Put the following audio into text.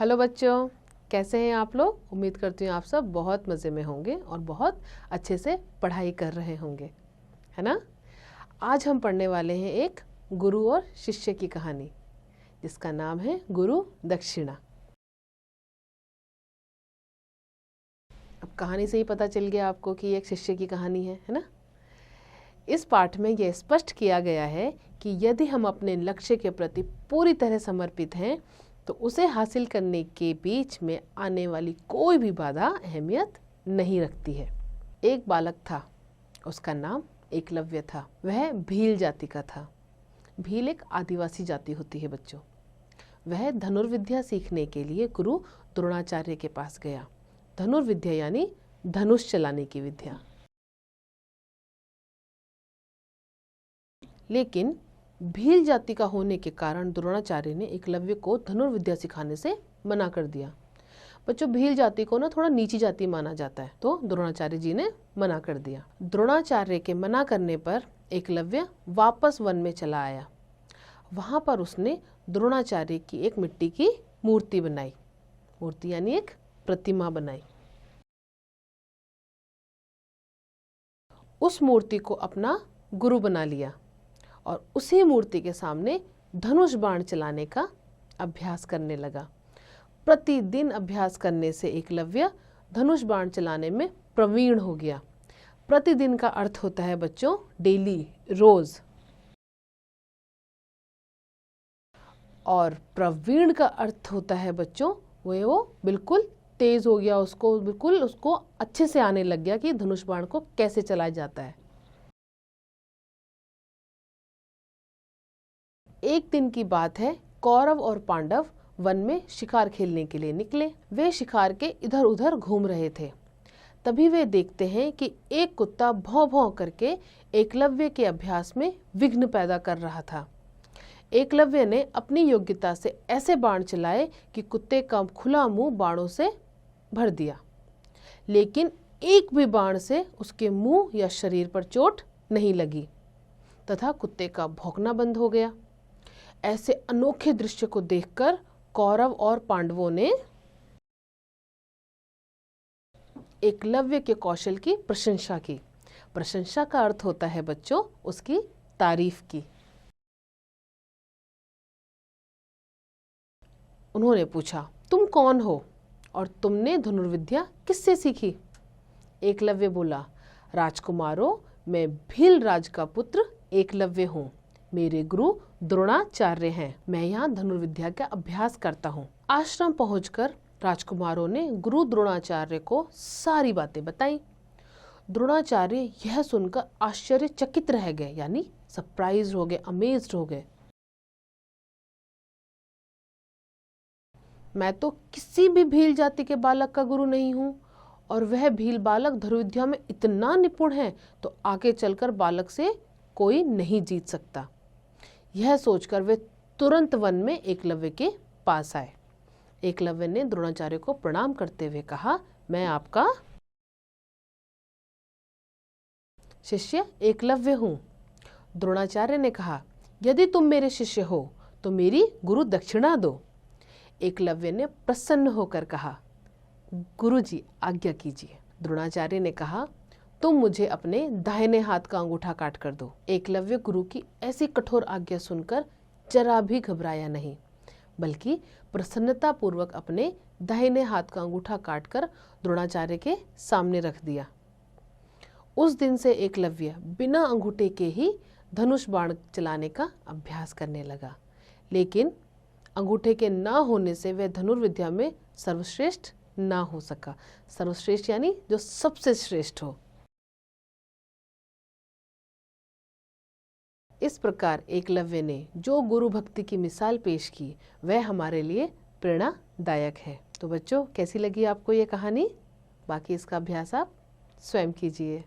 Hello बच्चों, कैसे हैं आप लोग। उम्मीद करती हूँ आप सब बहुत मज़े में होंगे और बहुत अच्छे से पढ़ाई कर रहे होंगे, है ना। आज हम पढ़ने वाले हैं एक गुरु और शिष्य की कहानी, जिसका नाम है गुरु दक्षिणा। अब कहानी से ही पता चल गया आपको कि एक शिष्य की कहानी है ना। इस पाठ में यह स्पष्ट किया गया है कि यदि हम अपने लक्ष्य के प्रति पूरी तरह समर्पित हैं तो उसे हासिल करने के बीच में आने वाली कोई भी बाधा अहमियत नहीं रखती है। एक बालक था, उसका नाम एकलव्य था। वह भील जाति का था। भील एक आदिवासी जाति होती है बच्चों। वह धनुर्विद्या सीखने के लिए गुरु द्रोणाचार्य के पास गया। धनुर्विद्या यानी धनुष चलाने की विद्या। लेकिन भील जाति का होने के कारण द्रोणाचार्य ने एकलव्य को धनुर्विद्या सिखाने से मना कर दिया। बच्चों, भील जाति को ना थोड़ा नीची जाति माना जाता है, तो द्रोणाचार्य जी ने मना कर दिया। द्रोणाचार्य के मना करने पर एकलव्य वापस वन में चला आया। वहां पर उसने द्रोणाचार्य की एक मिट्टी की मूर्ति बनाई। मूर्ति यानी एक प्रतिमा बनाई। उस मूर्ति को अपना गुरु बना लिया और उसी मूर्ति के सामने धनुष बाण चलाने का अभ्यास करने लगा। प्रतिदिन अभ्यास करने से एकलव्य धनुष बाण चलाने में प्रवीण हो गया। प्रतिदिन का अर्थ होता है बच्चों डेली, रोज। और प्रवीण का अर्थ होता है बच्चों वो बिल्कुल तेज हो गया, उसको अच्छे से आने लग गया कि धनुष बाण को कैसे चलाया जाता है। एक दिन की बात है, कौरव और पांडव वन में शिकार खेलने के लिए निकले। वे शिकार के इधर उधर घूम रहे थे। तभी वे देखते हैं कि एक कुत्ता भौं भौं करके एकलव्य के अभ्यास में विघ्न पैदा कर रहा था। एकलव्य ने अपनी योग्यता से ऐसे बाण चलाए कि कुत्ते का खुला मुंह बाणों से भर दिया, लेकिन एक भी बाण से उसके मुंह या शरीर पर चोट नहीं लगी तथा कुत्ते का भौंकना बंद हो गया। ऐसे अनोखे दृश्य को देखकर कौरव और पांडवों ने एकलव्य के कौशल की प्रशंसा की। प्रशंसा का अर्थ होता है बच्चों उसकी तारीफ की। उन्होंने पूछा, तुम कौन हो और तुमने धनुर्विद्या किससे सीखी। एकलव्य बोला, राजकुमारों, मैं भील राज का पुत्र एकलव्य हूँ। मेरे गुरु द्रोणाचार्य हैं। मैं यहाँ धनुर्विद्या का अभ्यास करता हूँ। आश्रम पहुंचकर राजकुमारों ने गुरु द्रोणाचार्य को सारी बातें बताई। द्रोणाचार्य यह सुनकर आश्चर्यचकित रह गए, यानी सरप्राइज हो गए, अमेज्ड हो गए। मैं तो किसी भी भील जाति के बालक का गुरु नहीं हूँ, और वह भील बालक धनुर्विद्या में इतना निपुण है तो आगे चलकर बालक से कोई नहीं जीत सकता। यह सोचकर वे तुरंत वन में एकलव्य के पास आए। एकलव्य ने द्रोणाचार्य को प्रणाम करते हुए कहा, मैं आपका शिष्य एकलव्य हूँ। द्रोणाचार्य ने कहा, यदि तुम मेरे शिष्य हो तो मेरी गुरु दक्षिणा दो। एकलव्य ने प्रसन्न होकर कहा, गुरुजी आज्ञा कीजिए। द्रोणाचार्य ने कहा, तुम मुझे अपने दाहिने हाथ का अंगूठा काट कर दो। एकलव्य गुरु की ऐसी कठोर आज्ञा सुनकर जरा भी घबराया नहीं, बल्कि प्रसन्नता पूर्वक अपने दाहिने हाथ का अंगूठा काटकर द्रोणाचार्य के सामने रख दिया। उस दिन से एकलव्य बिना अंगूठे के ही धनुष बाण चलाने का अभ्यास करने लगा। लेकिन अंगूठे के ना होने से वह धनुर्विद्या में सर्वश्रेष्ठ ना हो सका। सर्वश्रेष्ठ यानी जो सबसे श्रेष्ठ हो। इस प्रकार एकलव्य ने जो गुरु भक्ति की मिसाल पेश की वह हमारे लिए प्रेरणादायक है। तो बच्चों, कैसी लगी आपको ये कहानी। बाकी इसका अभ्यास आप स्वयं कीजिए।